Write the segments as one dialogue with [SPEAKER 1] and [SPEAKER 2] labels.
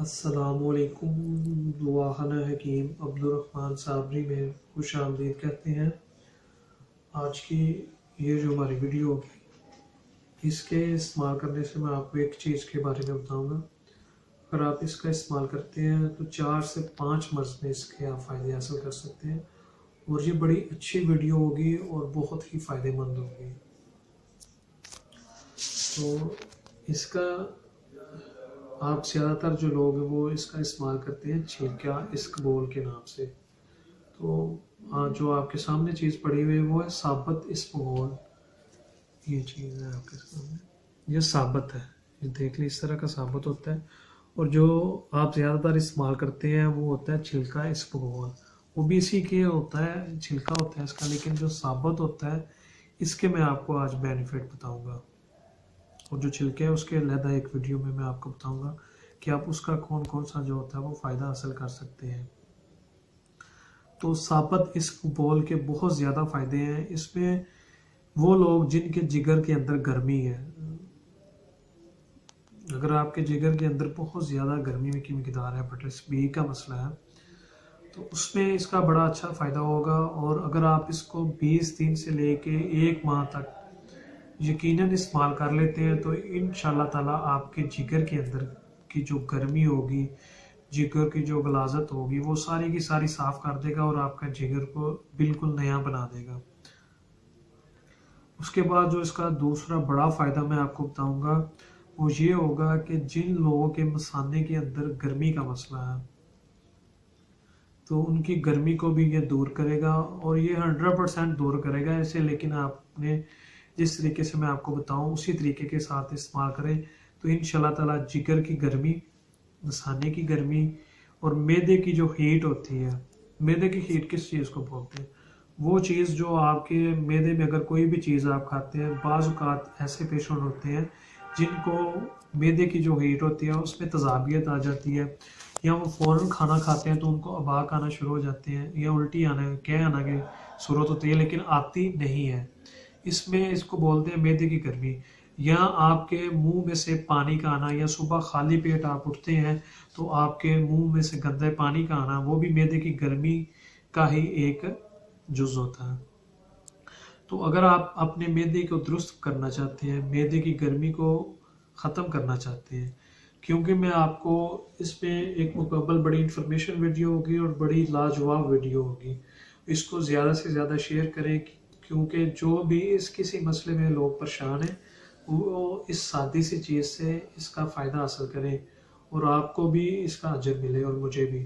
[SPEAKER 1] अस्सलामुअलैकुम। दुआखना हकीम अब्दुर्रहमान साबरी में खुश आमदीद कहते हैं। आज की ये जो हमारी वीडियो होगी, इसके इस्तेमाल करने से मैं आपको एक चीज़ के बारे में बताऊंगा। अगर आप इसका इस्तेमाल करते हैं तो 4 से 5 मर्ज़ में इसके आप फ़ायदे हासिल कर सकते हैं और ये बड़ी अच्छी वीडियो होगी और बहुत ही फ़ायदेमंद होगी। तो इसका आप ज़्यादातर जो लोग हैं वो इसका इस्तेमाल करते हैं छिलका इसबगोल के नाम से। तो जो आपके सामने चीज़ पड़ी हुई है वो है साबत इसबगोल। ये चीज़ है आपके सामने, ये साबत है, ये देख ली इस तरह का साबत होता है। और जो आप ज़्यादातर इस्तेमाल करते हैं वो होता है छिलका इसबगोल। वो भी इसी के होता है, छिलका होता है इसका, लेकिन जो साबत होता है इसके मैं आपको आज बेनिफिट बताऊँगा। और जो छिलके हैं उसके अलग एक वीडियो में मैं आपको बताऊंगा कि आप उसका कौन कौन सा जो होता है वो फ़ायदा हासिल कर सकते हैं। तो साबत इसबगोल के बहुत ज़्यादा फ़ायदे हैं। इसमें वो लोग जिनके जिगर के अंदर गर्मी है, अगर आपके जिगर के अंदर बहुत ज़्यादा गर्मी की मिकदार है, हेपेटाइटिस बी का मसला है, तो उसमें इसका बड़ा अच्छा फ़ायदा होगा। और अगर आप इसको 20 दिन से लेके 1 माह तक यकीनन इस्तेमाल कर लेते हैं तो इंशाल्लाह ताला आपके जिगर के अंदर की जो गर्मी होगी, जिगर की जो गलाजत होगी, वो सारी की सारी साफ कर देगा और आपका जिगर को बिल्कुल नया बना देगा। उसके बाद जो इसका दूसरा बड़ा फ़ायदा मैं आपको बताऊंगा वो ये होगा कि जिन लोगों के मसाने के अंदर गर्मी का मसला है तो उनकी गर्मी को भी ये दूर करेगा और ये 100% दूर करेगा इसे। लेकिन आपने जिस तरीके से मैं आपको बताऊं उसी तरीके के साथ इस्तेमाल करें तो इंशाल्लाह ताला जिगर की गर्मी, मसाने की गर्मी और मैदे की जो हीट होती है, मैदे की हीट किस चीज़ को बोलते हैं, वो चीज़ जो आपके मैदे में अगर कोई भी चीज़ आप खाते हैं, बाज़ औक़ात ऐसे पेशेंट होते हैं जिनको मैदे की जो हीट होती है उसमें तज़ाबियत आ जाती है, या वो फ़ौरन खाना खाते हैं तो उनको अबाक आना शुरू हो जाते हैं या उल्टी आना, क्या आना की सूरत होती है लेकिन आती नहीं है। इसमें इसको बोलते हैं मैदे की गर्मी, या आपके मुंह में से पानी का आना, या सुबह खाली पेट आप उठते हैं तो आपके मुंह में से गंदे पानी का आना, वो भी मैदे की गर्मी का ही एक जुज़ होता है। तो अगर आप अपने मैदे को दुरुस्त करना चाहते हैं, मैदे की गर्मी को ख़त्म करना चाहते हैं, क्योंकि मैं आपको इसमें एक मुकम्मल बड़ी इंफॉर्मेशन वीडियो होगी और बड़ी लाजवाब वीडियो होगी, इसको ज़्यादा से ज़्यादा शेयर करें क्योंकि जो भी इस किसी मसले में लोग परेशान हैं वो इस सादी सी चीज़ से इसका फ़ायदा हासिल करें और आपको भी इसका अजर मिले और मुझे भी।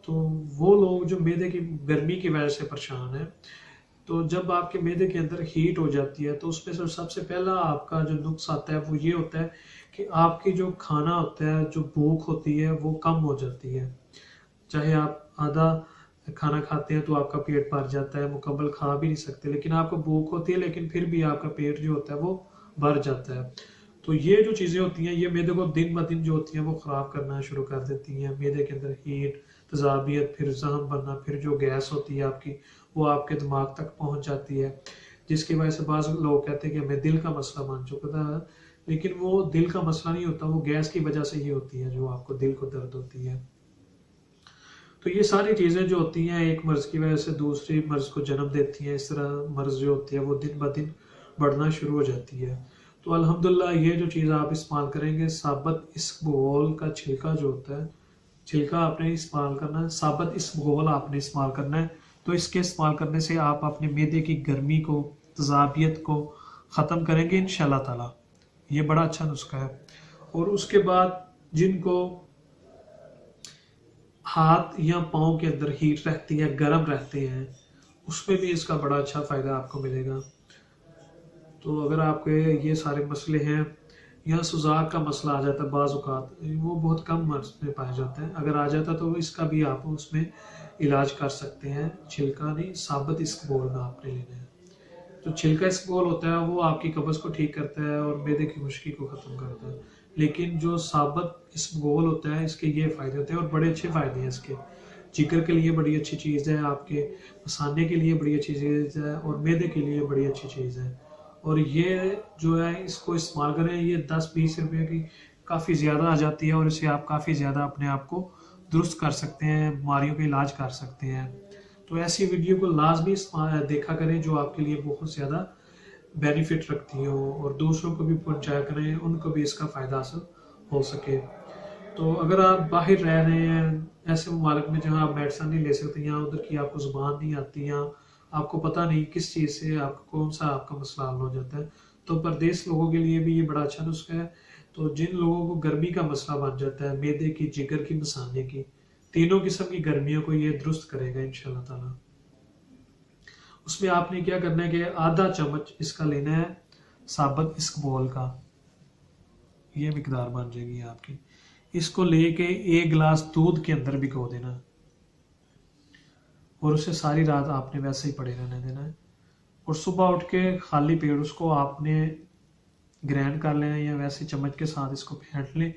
[SPEAKER 1] तो वो लोग जो मैदे की गर्मी की वजह से परेशान हैं, तो जब आपके मैदे के अंदर हीट हो जाती है तो उसमें से सबसे पहला आपका जो नुक्स आता है वो ये होता है कि आपकी जो खाना होता है, जो भूख होती है वो कम हो जाती है। चाहे आप आधा खाना खाते हैं तो आपका पेट भर जाता है, मुकम्मल खा भी नहीं सकते, लेकिन आपको भूख होती है लेकिन फिर भी आपका पेट जो होता है वो भर जाता है। तो ये जो चीज़ें होती हैं ये मैदे को दिन ब दिन जो होती हैं वो ख़राब करना शुरू कर देती हैं। मैदे के अंदर हीट, तज़ाबियत, फिर जहम बनना, फिर जो गैस होती है आपकी वो आपके दिमाग तक पहुँच जाती है, जिसकी वजह से बाज़ लोग कहते हैं कि हमें दिल का मसला बन चुका था, लेकिन वो दिल का मसला नहीं होता, वो गैस की वजह से ही होती है जो आपको दिल को दर्द होती है। तो ये सारी चीज़ें जो होती हैं एक मर्ज़ की वजह से दूसरी मर्ज़ को जन्म देती हैं। इस तरह मर्ज़ जो होती है वो दिन ब दिन बढ़ना शुरू हो जाती है। तो अल्हम्दुलिल्लाह ये जो चीज़ आप इस्तेमाल करेंगे, साबत इसबगोल का छिलका जो होता है, छिलका आपने इस्तेमाल करना है, साबत इसबगोल आपने इस्तेमाल करना है। तो इसके इस्तेमाल करने से आप अपने मैदे की गर्मी को, तज़ाबियत को ख़त्म करेंगे इंशाल्लाह ताला। ये बड़ा अच्छा नुस्खा है। और उसके बाद जिनको हाथ या पाँव के अंदर हीट रहती है, गर्म रहते हैं, उसमें भी इसका बड़ा अच्छा फ़ायदा आपको मिलेगा। तो अगर आपके ये सारे मसले हैं, या सुजाक का मसला आ जाता है, बाज़ औक़ात वो बहुत कम मर्ज़ में पाया जाता है, अगर आ जाता तो इसका भी आप उसमें इलाज कर सकते हैं। छिलका नहीं, साबत इसबगोल में आपने लेना है। जो छिलका इसबगोल होता है वो आपकी कब्ज़ को ठीक करता है और मैदे की खुश्की को ख़त्म करता है, लेकिन जो साबत इसबगोल होता है इसके ये फ़ायदे होते हैं और बड़े अच्छे फ़ायदे हैं इसके। जिगर के लिए बड़ी अच्छी चीज़ है, आपके मसाने के लिए बड़ी अच्छी चीज़ है और मैदे के लिए बड़ी अच्छी चीज़ है। और ये जो है इसको इस्तेमाल करें, ये 10-20 रुपये की काफ़ी ज़्यादा आ जाती है और इससे आप काफ़ी ज़्यादा अपने आप को दुरुस्त कर सकते हैं, बीमारियों का इलाज कर सकते हैं। तो ऐसी वीडियो को लाजमी देखा करें जो आपके लिए बहुत ज़्यादा बेनिफिट रखती हो और दूसरों को भी पहुंचाया करें, उनको भी इसका फ़ायदा हासिल हो सके। तो अगर आप बाहर रह रहे हैं ऐसे ममालिक में जहां आप मेडिसिन नहीं ले सकते, यहाँ उधर की आपको ज़ुबान नहीं आती, या आपको पता नहीं किस चीज़ से आपको कौन सा आपका मसला हल हो जाता है, तो परदेश लोगों के लिए भी ये बड़ा अच्छा नुस्खा है। तो जिन लोगों को गर्मी का मसला बन जाता है, मैदे की, जिगर की, मसाने की, तीनों किस्म की गर्मियों को ये दुरुस्त करेगा इंशाल्लाह ताला। उसमें आपने क्या करना है कि आधा चम्मच इसका लेना है साबुत इसबगोल का, ये मिकदार बन जाएगी आपकी। इसको लेके 1 गिलास दूध के अंदर भिगो देना और उसे सारी रात आपने वैसे ही पड़े रहने देना है। और सुबह उठ के खाली पेट उसको आपने ग्राइंड कर लेना या वैसे चम्मच के साथ इसको फेंट लें।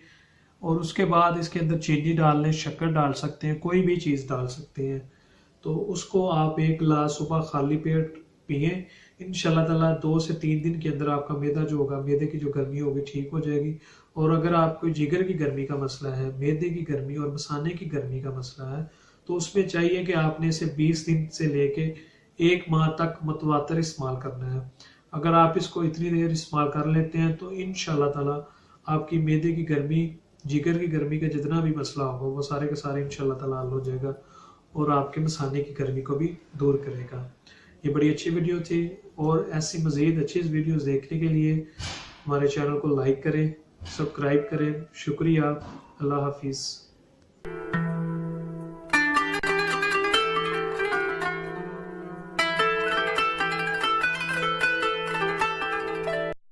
[SPEAKER 1] और उसके बाद इसके अंदर चीनी डाल लें, शक्कर डाल सकते हैं, कोई भी चीज़ डाल सकते हैं। तो उसको आप 1 गिलास सुबह खाली पेट पिए, इंशाल्लाह ताला 2 से 3 दिन के अंदर आपका मैदा जो होगा, मैदे की जो गर्मी होगी ठीक हो जाएगी। और अगर आपको जिगर की गर्मी का मसला है, मैदे की गर्मी और मसाने की गर्मी का मसला है, तो उसमें चाहिए कि आपने इसे 20 दिन से लेके 1 माह तक मुतवातर इस्तेमाल करना है। अगर आप इसको इतनी देर इस्तेमाल कर लेते हैं तो इंशाल्लाह ताला आपकी मैदे की गर्मी, जिगर की गर्मी का जितना भी मसला होगा वो सारे के सारे इंशाल्लाह ताला हल हो जाएगा और आपके मसाने की गर्मी को भी दूर करेगा। ये बड़ी अच्छी वीडियो थी और ऐसी मज़ीद अच्छी वीडियोस देखने के लिए हमारे चैनल को लाइक करें, सब्सक्राइब करें। शुक्रिया। अल्लाह हाफिज़।